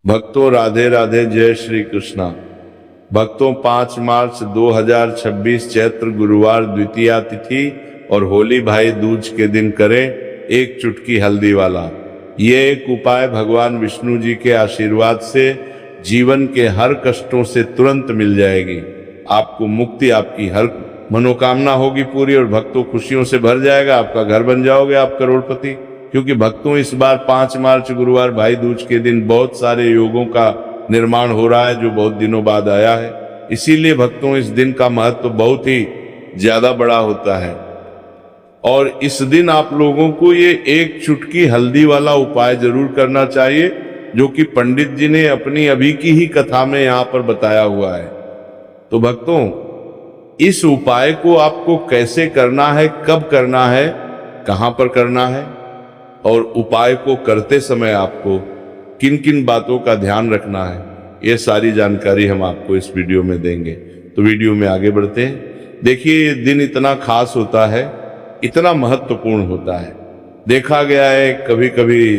भक्तों राधे राधे, जय श्री कृष्णा। भक्तों 5 मार्च 2026 चैत्र गुरुवार द्वितीया तिथि और होली भाई दूज के दिन करें एक चुटकी हल्दी वाला। ये एक उपाय भगवान विष्णु जी के आशीर्वाद से जीवन के हर कष्टों से तुरंत मिल जाएगी। आपको मुक्ति, आपकी हर मनोकामना होगी पूरी और भक्तों खुशियों से भर जाएगा। आपका घर बन जाओगे आप करोड़पति। क्योंकि भक्तों इस बार 5 मार्च गुरुवार भाई दूज के दिन बहुत सारे योगों का निर्माण हो रहा है जो बहुत दिनों बाद आया है। इसीलिए भक्तों इस दिन का महत्व बहुत ही ज्यादा बड़ा होता है और इस दिन आप लोगों को ये एक चुटकी हल्दी वाला उपाय जरूर करना चाहिए, जो कि पंडित जी ने अपनी अभी की ही कथा में यहाँ पर बताया हुआ है। तो भक्तों इस उपाय को आपको कैसे करना है, कब करना है, कहां पर करना है और उपाय को करते समय आपको किन किन बातों का ध्यान रखना है, ये सारी जानकारी हम आपको इस वीडियो में देंगे। तो वीडियो में आगे बढ़ते हैं। देखिए ये दिन इतना खास होता है, इतना महत्वपूर्ण होता है। देखा गया है कभी कभी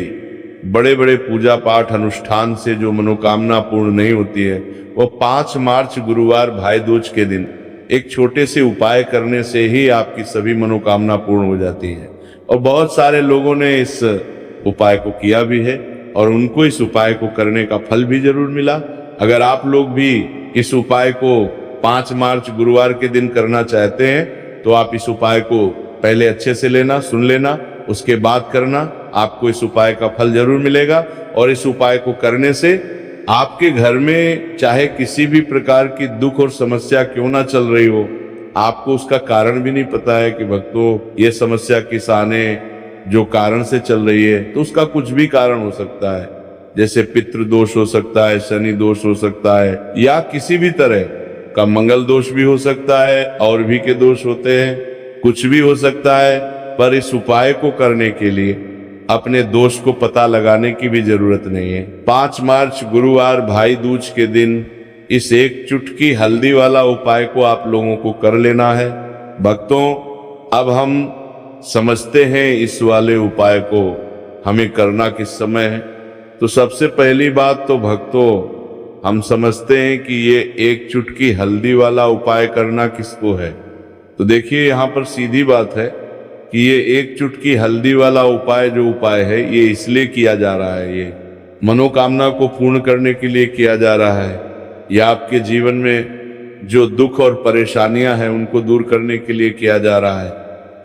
बड़े बड़े पूजा पाठ अनुष्ठान से जो मनोकामना पूर्ण नहीं होती है, वो 5 मार्च गुरुवार भाई दूज के दिन एक छोटे से उपाय करने से ही आपकी सभी मनोकामना पूर्ण हो जाती है। और बहुत सारे लोगों ने इस उपाय को किया भी है और उनको इस उपाय को करने का फल भी जरूर मिला। अगर आप लोग भी इस उपाय को 5 मार्च गुरुवार के दिन करना चाहते हैं तो आप इस उपाय को पहले अच्छे से लेना, सुन लेना, उसके बाद करना। आपको इस उपाय का फल जरूर मिलेगा और इस उपाय को करने से आपके घर में चाहे किसी भी प्रकार की दुख और समस्या क्यों ना चल रही हो, आपको उसका कारण भी नहीं पता है कि भक्तों ये समस्या किस आने जो कारण से चल रही है, तो उसका कुछ भी कारण हो सकता है। जैसे पितृ दोष हो सकता है, शनि दोष हो सकता है, या किसी भी तरह का मंगल दोष भी हो सकता है, और भी के दोष होते हैं, कुछ भी हो सकता है। पर इस उपाय को करने के लिए अपने दोष को पता लगाने की भी जरूरत नहीं है। 5 मार्च गुरुवार भाई दूज के दिन इस एक चुटकी हल्दी वाला उपाय को आप लोगों को कर लेना है। भक्तों अब हम समझते हैं इस वाले उपाय को हमें करना किस समय है। तो सबसे पहली बात तो भक्तों हम समझते हैं कि ये एक चुटकी हल्दी वाला उपाय करना किसको है। तो देखिए यहाँ पर सीधी बात है कि ये एक चुटकी हल्दी वाला उपाय जो उपाय है ये इसलिए किया जा रहा है, ये मनोकामना को पूर्ण करने के लिए किया जा रहा है, या आपके जीवन में जो दुख और परेशानियां हैं उनको दूर करने के लिए किया जा रहा है,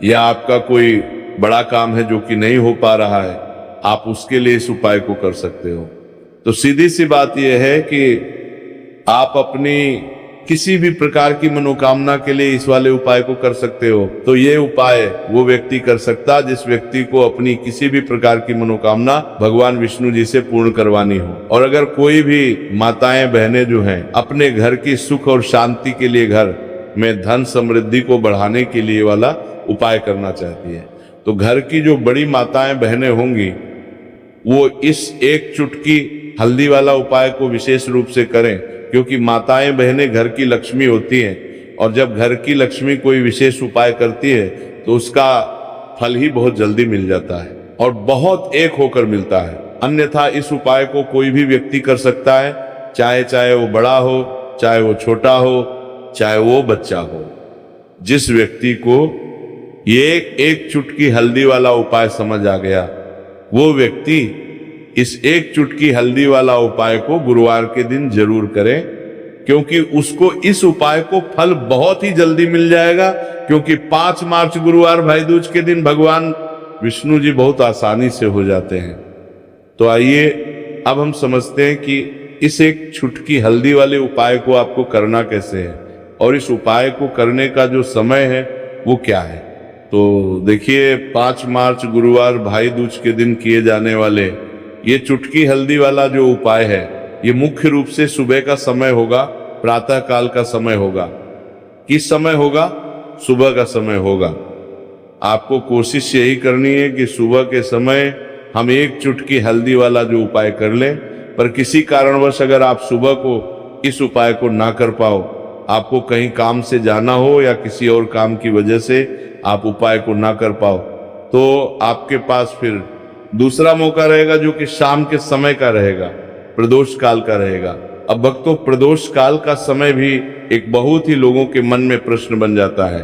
या आपका कोई बड़ा काम है जो कि नहीं हो पा रहा है, आप उसके लिए इस उपाय को कर सकते हो। तो सीधी सी बात यह है कि आप अपनी किसी भी प्रकार की मनोकामना के लिए इस वाले उपाय को कर सकते हो। तो ये उपाय वो व्यक्ति कर सकता जिस व्यक्ति को अपनी किसी भी प्रकार की मनोकामना भगवान विष्णु जी से पूर्ण करवानी हो। और अगर कोई भी माताएं बहनें जो हैं अपने घर की सुख और शांति के लिए, घर में धन समृद्धि को बढ़ाने के लिए वाला उपाय करना चाहती है, तो घर की जो बड़ी माताएं बहनें होंगी वो इस एक चुटकी हल्दी वाला उपाय को विशेष रूप से करें, क्योंकि माताएं बहनें घर की लक्ष्मी होती हैं और जब घर की लक्ष्मी कोई विशेष उपाय करती है तो उसका फल ही बहुत जल्दी मिल जाता है और बहुत एक होकर मिलता है। अन्यथा इस उपाय को कोई भी व्यक्ति कर सकता है, चाहे वो बड़ा हो, चाहे वो छोटा हो, चाहे वो बच्चा हो। जिस व्यक्ति को ये एक चुटकी हल्दी वाला उपाय समझ आ गया, वो व्यक्ति इस एक चुटकी हल्दी वाला उपाय को गुरुवार के दिन जरूर करें, क्योंकि उसको इस उपाय को फल बहुत ही जल्दी मिल जाएगा। क्योंकि 5 मार्च गुरुवार भाई दूज के दिन भगवान विष्णु जी बहुत आसानी से हो जाते हैं। तो आइए अब हम समझते हैं कि इस एक चुटकी हल्दी वाले उपाय को आपको करना कैसे है और इस उपाय को करने का जो समय है वो क्या है। तो देखिए 5 मार्च गुरुवार भाई दूज के दिन किए जाने वाले ये चुटकी हल्दी वाला जो उपाय है ये मुख्य रूप से सुबह का समय होगा, प्रातः काल का समय होगा। किस समय होगा? सुबह का समय होगा। आपको कोशिश यही करनी है कि सुबह के समय हम एक चुटकी हल्दी वाला जो उपाय कर लें। पर किसी कारणवश अगर आप सुबह को इस उपाय को ना कर पाओ, आपको कहीं काम से जाना हो या किसी और काम की वजह से आप उपाय को ना कर पाओ, तो आपके पास फिर दूसरा मौका रहेगा जो कि शाम के समय का रहेगा। प्रदोष काल का रहेगा। अब भक्तों, प्रदोष काल का समय भी एक बहुत ही लोगों के मन में प्रश्न बन जाता है।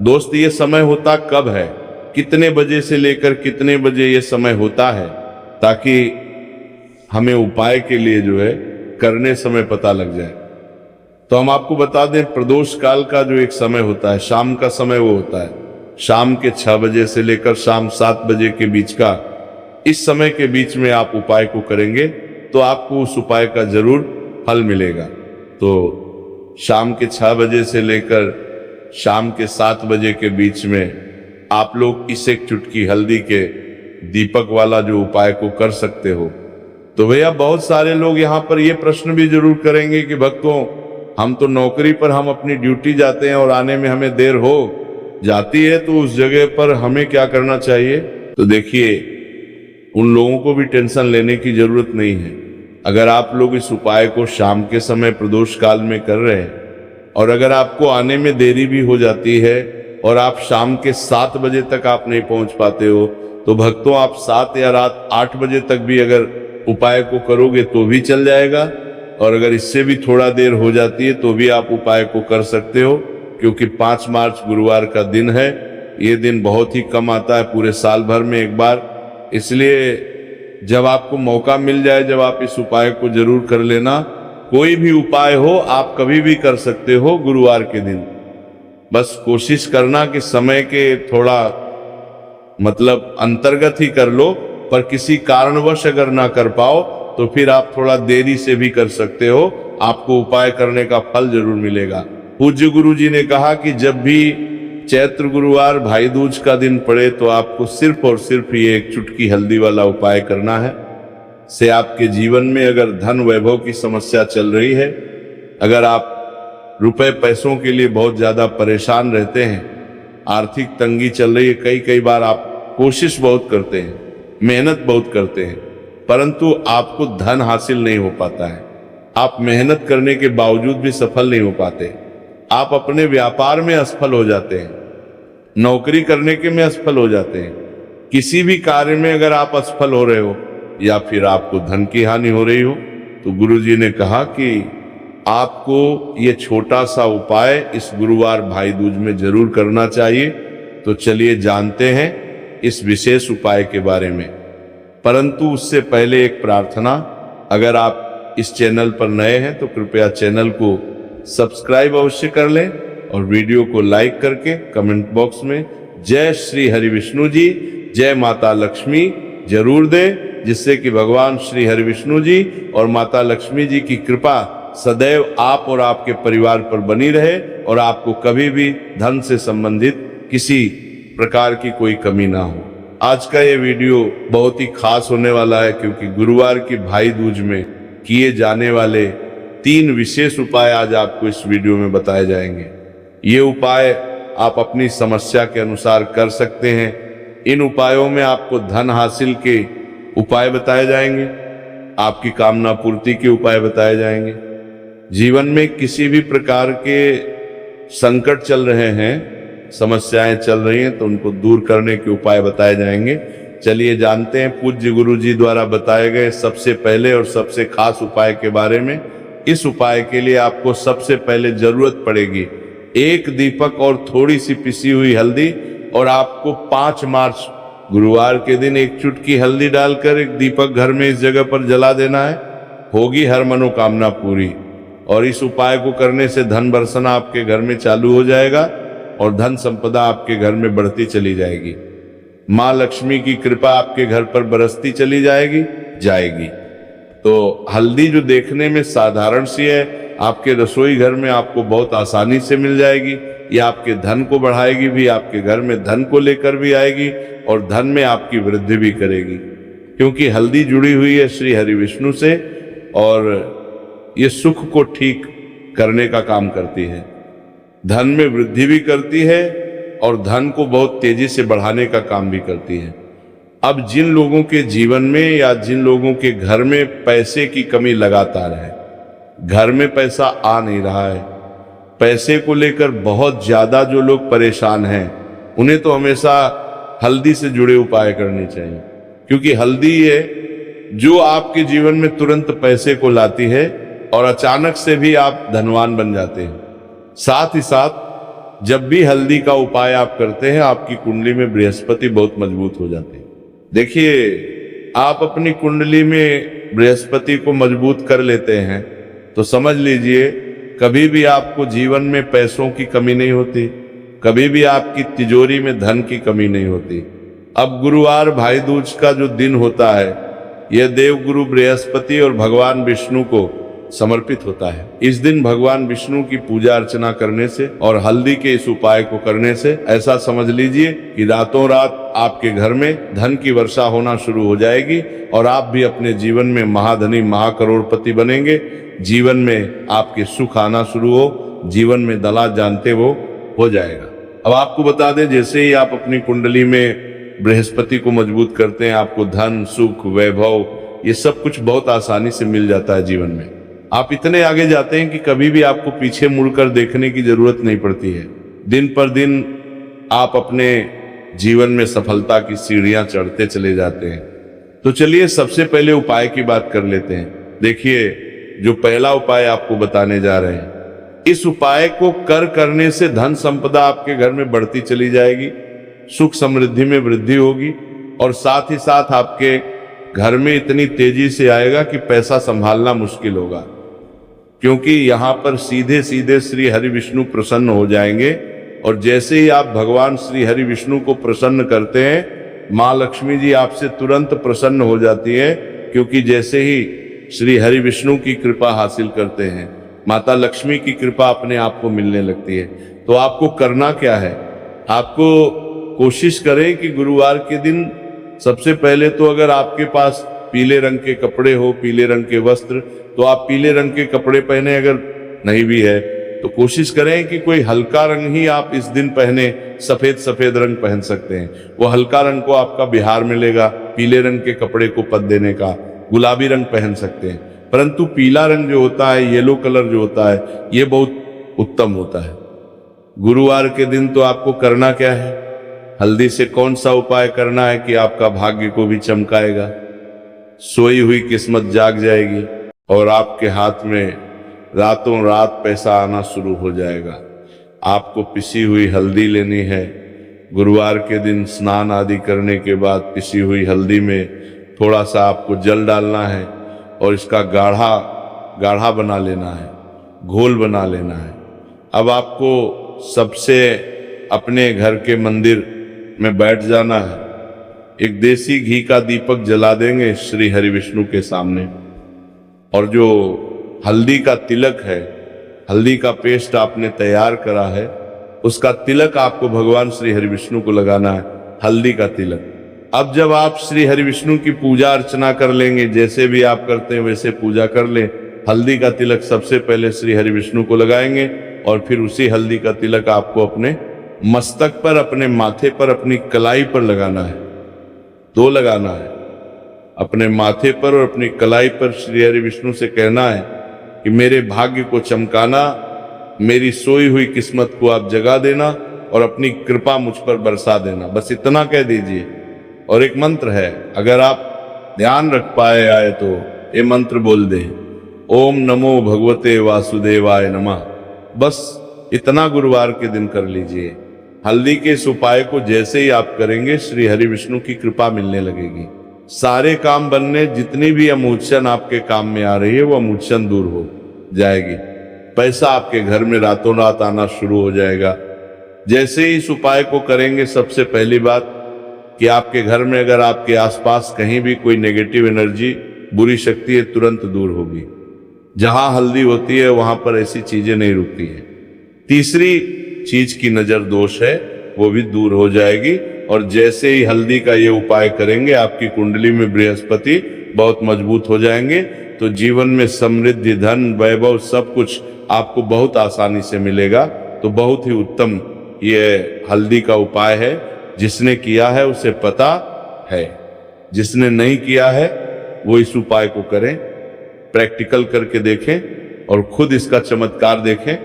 दोस्त, ये समय होता कब है, कितने बजे से लेकर कितने बजे ये समय होता है, ताकि हमें उपाय के लिए जो है करने समय पता लग जाए। तो हम आपको बता दें, प्रदोष काल का जो एक समय होता है, शाम का समय, वो होता है शाम के 6 बजे से लेकर शाम 7 बजे के बीच का। इस समय के बीच में आप उपाय को करेंगे तो आपको उस उपाय का जरूर फल मिलेगा। तो शाम के 6 बजे से लेकर शाम के 7 बजे के बीच में आप लोग इस एक चुटकी हल्दी के दीपक वाला जो उपाय को कर सकते हो। तो भैया, बहुत सारे लोग यहाँ पर ये प्रश्न भी जरूर करेंगे कि भक्तों, हम तो नौकरी पर, हम अपनी ड्यूटी जाते हैं और आने में हमें देर हो जाती है, तो उस जगह पर हमें क्या करना चाहिए? तो देखिए, उन लोगों को भी टेंशन लेने की जरूरत नहीं है। अगर आप लोग इस उपाय को शाम के समय प्रदोष काल में कर रहे हैं और अगर आपको आने में देरी भी हो जाती है और आप शाम के 7 बजे तक आप नहीं पहुंच पाते हो, तो भक्तों, आप 7 या रात 8 बजे तक भी अगर उपाय को करोगे तो भी चल जाएगा। और अगर इससे भी थोड़ा देर हो जाती है तो भी आप उपाय को कर सकते हो, क्योंकि 5 मार्च गुरुवार का दिन है। ये दिन बहुत ही कम आता है पूरे साल भर में एक बार, इसलिए जब आपको मौका मिल जाए, जब आप इस उपाय को जरूर कर लेना। कोई भी उपाय हो, आप कभी भी कर सकते हो गुरुवार के दिन। बस कोशिश करना कि समय के थोड़ा मतलब अंतर्गत ही कर लो, पर किसी कारणवश अगर ना कर पाओ तो फिर आप थोड़ा देरी से भी कर सकते हो, आपको उपाय करने का फल जरूर मिलेगा। पूज्य गुरु जी ने कहा कि जब भी चैत्र गुरुवार भाई दूज का दिन पड़े तो आपको सिर्फ और सिर्फ ये एक चुटकी हल्दी वाला उपाय करना है। से आपके जीवन में अगर धन वैभव की समस्या चल रही है, अगर आप रुपए पैसों के लिए बहुत ज्यादा परेशान रहते हैं, आर्थिक तंगी चल रही है, कई बार आप कोशिश बहुत करते हैं, मेहनत बहुत करते हैं, परंतु आपको धन हासिल नहीं हो पाता है, आप मेहनत करने के बावजूद भी सफल नहीं हो पाते, आप अपने व्यापार में असफल हो जाते हैं, नौकरी करने के में असफल हो जाते हैं, किसी भी कार्य में अगर आप असफल हो रहे हो या फिर आपको धन की हानि हो रही हो, तो गुरुजी ने कहा कि आपको ये छोटा सा उपाय इस गुरुवार भाई दूज में जरूर करना चाहिए। तो चलिए जानते हैं इस विशेष उपाय के बारे में। परंतु उससे पहले एक प्रार्थना, अगर आप इस चैनल पर नए हैं तो कृपया चैनल को सब्सक्राइब अवश्य कर लें और वीडियो को लाइक करके कमेंट बॉक्स में जय श्री हरि विष्णु जी, जय माता लक्ष्मी जरूर दें, जिससे कि भगवान श्री हरि विष्णु जी और माता लक्ष्मी जी की कृपा सदैव आप और आपके परिवार पर बनी रहे और आपको कभी भी धन से संबंधित किसी प्रकार की कोई कमी ना हो। आज का ये वीडियो बहुत ही खास होने वाला है, क्योंकि गुरुवार की भाई दूज में किए जाने वाले 3 विशेष उपाय आज आपको इस वीडियो में बताए जाएंगे। ये उपाय आप अपनी समस्या के अनुसार कर सकते हैं। इन उपायों में आपको धन हासिल के उपाय बताए जाएंगे, आपकी कामना पूर्ति के उपाय बताए जाएंगे। जीवन में किसी भी प्रकार के संकट चल रहे हैं, समस्याएं चल रही हैं, तो उनको दूर करने के उपाय बताए जाएंगे। चलिए जानते हैं पूज्य गुरु जी द्वारा बताए गए सबसे पहले और सबसे खास उपाय के बारे में। इस उपाय के लिए आपको सबसे पहले जरूरत पड़ेगी 1 दीपक और थोड़ी सी पिसी हुई हल्दी, और आपको 5 मार्च गुरुवार के दिन 1 चुटकी हल्दी डालकर 1 दीपक घर में इस जगह पर जला देना है। होगी हर मनोकामना पूरी। और इस उपाय को करने से धन बरसना आपके घर में चालू हो जाएगा और धन संपदा आपके घर में बढ़ती चली जाएगी। माँ लक्ष्मी की कृपा आपके घर पर बरसती चली जाएगी। तो हल्दी जो देखने में साधारण सी है, आपके रसोई घर में आपको बहुत आसानी से मिल जाएगी। ये आपके धन को बढ़ाएगी भी, आपके घर में धन को लेकर भी आएगी और धन में आपकी वृद्धि भी करेगी, क्योंकि हल्दी जुड़ी हुई है श्री हरि विष्णु से और ये सुख को ठीक करने का काम करती है, धन में वृद्धि भी करती है और धन को बहुत तेजी से बढ़ाने का काम भी करती है। अब जिन लोगों के जीवन में या जिन लोगों के घर में पैसे की कमी लगातार है, घर में पैसा आ नहीं रहा है, पैसे को लेकर बहुत ज्यादा जो लोग परेशान हैं, उन्हें तो हमेशा हल्दी से जुड़े उपाय करने चाहिए, क्योंकि हल्दी ये जो आपके जीवन में तुरंत पैसे को लाती है और अचानक से भी आप धनवान बन जाते हैं। साथ ही साथ जब भी हल्दी का उपाय आप करते हैं, आपकी कुंडली में बृहस्पति बहुत मजबूत हो जाते हैं। देखिए, आप अपनी कुंडली में बृहस्पति को मजबूत कर लेते हैं तो समझ लीजिए कभी भी आपको जीवन में पैसों की कमी नहीं होती, कभी भी आपकी तिजोरी में धन की कमी नहीं होती। अब गुरुवार भाई दूज का जो दिन होता है, यह देवगुरु बृहस्पति और भगवान विष्णु को समर्पित होता है। इस दिन भगवान विष्णु की पूजा अर्चना करने से और हल्दी के इस उपाय को करने से ऐसा समझ लीजिए कि रातों रात आपके घर में धन की वर्षा होना शुरू हो जाएगी और आप भी अपने जीवन में महाधनी महाकरोड़पति बनेंगे। जीवन में आपके सुख आना शुरू हो, जीवन में दला जानते हो जाएगा। अब आपको बता दें, जैसे ही आप अपनी कुंडली में बृहस्पति को मजबूत करते हैं, आपको धन, सुख, वैभव, ये सब कुछ बहुत आसानी से मिल जाता है। जीवन में आप इतने आगे जाते हैं कि कभी भी आपको पीछे मुड़कर देखने की जरूरत नहीं पड़ती है। दिन पर दिन आप अपने जीवन में सफलता की सीढ़ियां चढ़ते चले जाते हैं। तो चलिए सबसे पहले उपाय की बात कर लेते हैं। देखिए, जो पहला उपाय आपको बताने जा रहे हैं, इस उपाय को करने से धन संपदा आपके घर में बढ़ती चली जाएगी, सुख समृद्धि में वृद्धि होगी और साथ ही साथ आपके घर में इतनी तेजी से आएगा कि पैसा संभालना मुश्किल होगा, क्योंकि यहाँ पर सीधे सीधे श्री हरि विष्णु प्रसन्न हो जाएंगे। और जैसे ही आप भगवान श्री हरि विष्णु को प्रसन्न करते हैं, माँ लक्ष्मी जी आपसे तुरंत प्रसन्न हो जाती है, क्योंकि जैसे ही श्री हरि विष्णु की कृपा हासिल करते हैं, माता लक्ष्मी की कृपा अपने आप को मिलने लगती है। तो आपको करना क्या है, आपको कोशिश करें कि गुरुवार के दिन सबसे पहले तो अगर आपके पास पीले रंग के कपड़े हो, पीले रंग के वस्त्र, तो आप पीले रंग के कपड़े पहने। अगर नहीं भी है तो कोशिश करें कि कोई हल्का रंग ही आप इस दिन पहने। सफेद रंग पहन सकते हैं, वो हल्का रंग को आपका बिहार मिलेगा। पीले रंग के कपड़े को पद देने का गुलाबी रंग पहन सकते हैं, परंतु पीला रंग जो होता है, येलो कलर जो होता है, ये बहुत उत्तम होता है। गुरुवार के दिन तो आपको करना क्या है, हल्दी से कौन सा उपाय करना है कि आपका भाग्य को भी चमकाएगा, सोई हुई किस्मत जाग जाएगी और आपके हाथ में रातों रात पैसा आना शुरू हो जाएगा। आपको पिसी हुई हल्दी लेनी है। गुरुवार के दिन स्नान आदि करने के बाद पिसी हुई हल्दी में थोड़ा सा आपको जल डालना है और इसका गाढ़ा बना लेना है, घोल बना लेना है। अब आपको सबसे अपने घर के मंदिर में बैठ जाना है, एक देसी घी का दीपक जला देंगे श्री हरि विष्णु के सामने, और जो हल्दी का तिलक है, हल्दी का पेस्ट आपने तैयार करा है, उसका तिलक आपको भगवान श्री हरि विष्णु को लगाना है, हल्दी का तिलक। अब जब आप श्री हरि विष्णु की पूजा अर्चना कर लेंगे, जैसे भी आप करते हैं वैसे पूजा कर लें, हल्दी का तिलक सबसे पहले श्री हरि विष्णु को लगाएंगे और फिर उसी हल्दी का तिलक आपको अपने मस्तक पर, अपने माथे पर, अपनी कलाई पर लगाना है। दो लगाना है, अपने माथे पर और अपनी कलाई पर। श्री हरि विष्णु से कहना है कि मेरे भाग्य को चमकाना, मेरी सोई हुई किस्मत को आप जगा देना और अपनी कृपा मुझ पर बरसा देना, बस इतना कह दीजिए। और एक मंत्र है, अगर आप ध्यान रख पाए आए तो ये मंत्र बोल दे, ओम नमो भगवते वासुदेवाय नमः। बस इतना गुरुवार के दिन कर लीजिए। हल्दी के इस उपाय को जैसे ही आप करेंगे, श्री हरि विष्णु की कृपा मिलने लगेगी। सारे काम बनने, जितनी भी अमूर्छन आपके काम में आ रही है वो अमूर्छन दूर हो जाएगी। पैसा आपके घर में रातों रात आना शुरू हो जाएगा। जैसे ही इस उपाय को करेंगे, सबसे पहली बात कि आपके घर में अगर आपके आसपास कहीं भी कोई नेगेटिव एनर्जी, बुरी शक्ति है, तुरंत दूर होगी। जहां हल्दी होती है वहां पर ऐसी चीजें नहीं रुकती है। तीसरी चीज की नजर दोष है, वो भी दूर हो जाएगी। और जैसे ही हल्दी का ये उपाय करेंगे, आपकी कुंडली में बृहस्पति बहुत मजबूत हो जाएंगे, तो जीवन में समृद्धि, धन, वैभव सब कुछ आपको बहुत आसानी से मिलेगा। तो बहुत ही उत्तम ये हल्दी का उपाय है। जिसने किया है उसे पता है, जिसने नहीं किया है वो इस उपाय को करें, प्रैक्टिकल करके देखें और खुद इसका चमत्कार देखें,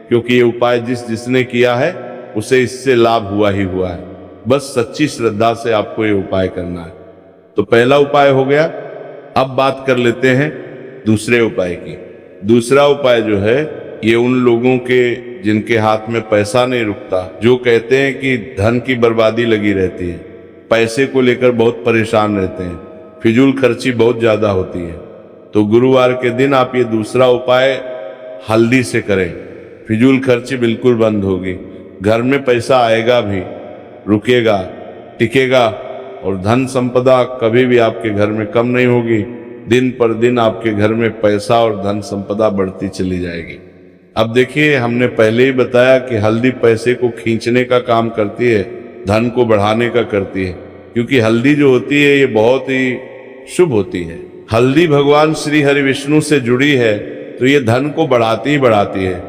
क्योंकि ये उपाय जिसने किया है उसे इससे लाभ हुआ ही हुआ है। बस सच्ची श्रद्धा से आपको ये उपाय करना है। तो पहला उपाय हो गया अब बात कर लेते हैं दूसरे उपाय की। दूसरा उपाय जो है ये उन लोगों के जिनके हाथ में पैसा नहीं रुकता, जो कहते हैं कि धन की बर्बादी लगी रहती है, पैसे को लेकर बहुत परेशान रहते हैं, फिजूल खर्ची बहुत ज्यादा होती है, तो गुरुवार के दिन आप ये दूसरा उपाय हल्दी से करें। फिजूल खर्ची बिल्कुल बंद होगी, घर में पैसा आएगा भी, रुकेगा, टिकेगा, और धन संपदा कभी भी आपके घर में कम नहीं होगी। दिन पर दिन आपके घर में पैसा और धन संपदा बढ़ती चली जाएगी। अब देखिए, हमने पहले ही बताया कि हल्दी पैसे को खींचने का काम करती है, धन को बढ़ाने का करती है, क्योंकि हल्दी जो होती है ये बहुत ही शुभ होती है। हल्दी भगवान श्री हरि विष्णु से जुड़ी है, तो ये धन को बढ़ाती ही बढ़ाती है।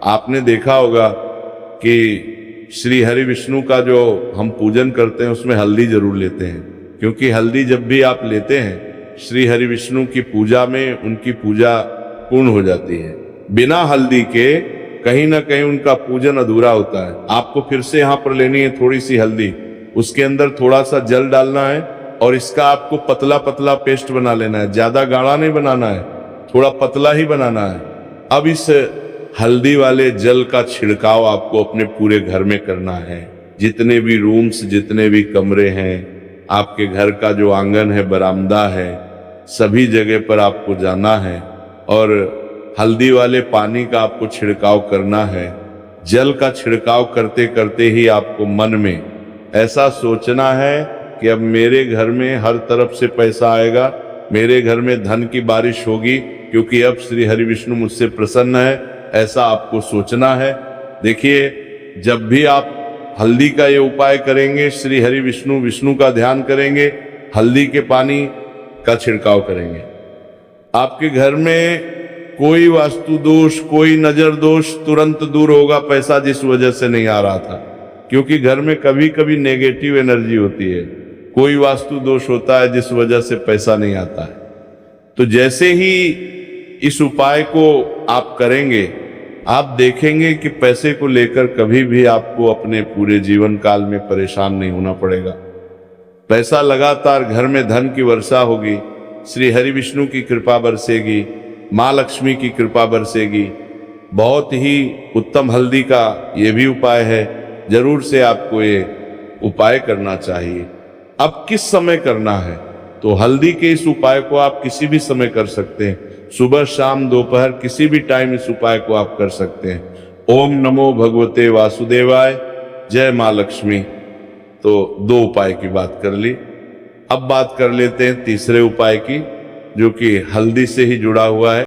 आपने देखा होगा कि श्री हरि विष्णु का जो हम पूजन करते हैं उसमें हल्दी जरूर लेते हैं, क्योंकि हल्दी जब भी आप लेते हैं श्री हरि विष्णु की पूजा में उनकी पूजा पूर्ण हो जाती है। बिना हल्दी के कहीं ना कहीं उनका पूजन अधूरा होता है। आपको फिर से यहाँ पर लेनी है थोड़ी सी हल्दी, उसके अंदर थोड़ा सा जल डालना है और इसका आपको पतला पतला पेस्ट बना लेना है, ज्यादा गाढ़ा नहीं बनाना है, थोड़ा पतला ही बनाना है। अब इस हल्दी वाले जल का छिड़काव आपको अपने पूरे घर में करना है। जितने भी रूम्स, जितने भी कमरे हैं, आपके घर का जो आंगन है, बरामदा है, सभी जगह पर आपको जाना है और हल्दी वाले पानी का आपको छिड़काव करना है। जल का छिड़काव करते करते ही आपको मन में ऐसा सोचना है कि अब मेरे घर में हर तरफ से पैसा आएगा, मेरे घर में धन की बारिश होगी, क्योंकि अब श्री हरि विष्णु मुझसे प्रसन्न है, ऐसा आपको सोचना है। देखिए, जब भी आप हल्दी का ये उपाय करेंगे, श्री हरि विष्णु का ध्यान करेंगे, हल्दी के पानी का छिड़काव करेंगे, आपके घर में कोई वास्तु दोष, कोई नजर दोष तुरंत दूर होगा। पैसा जिस वजह से नहीं आ रहा था, क्योंकि घर में कभी कभी नेगेटिव एनर्जी होती है, कोई वास्तु दोष होता है जिस वजह से पैसा नहीं आता है। तो जैसे ही इस उपाय को आप करेंगे, आप देखेंगे कि पैसे को लेकर कभी भी आपको अपने पूरे जीवन काल में परेशान नहीं होना पड़ेगा। पैसा लगातार घर में धन की वर्षा होगी, श्री हरि विष्णु की कृपा बरसेगी, माँ लक्ष्मी की कृपा बरसेगी। बहुत ही उत्तम हल्दी का ये भी उपाय है, जरूर से आपको ये उपाय करना चाहिए। अब किस समय करना है? तो हल्दी के इस उपाय को आप किसी भी समय कर सकते हैं, सुबह शाम दोपहर किसी भी टाइम इस उपाय को आप कर सकते हैं। ओम नमो भगवते वासुदेवाय, जय माँ लक्ष्मी। तो 2 उपाय की बात कर ली। अब बात कर लेते हैं तीसरे उपाय की, जो कि हल्दी से ही जुड़ा हुआ है।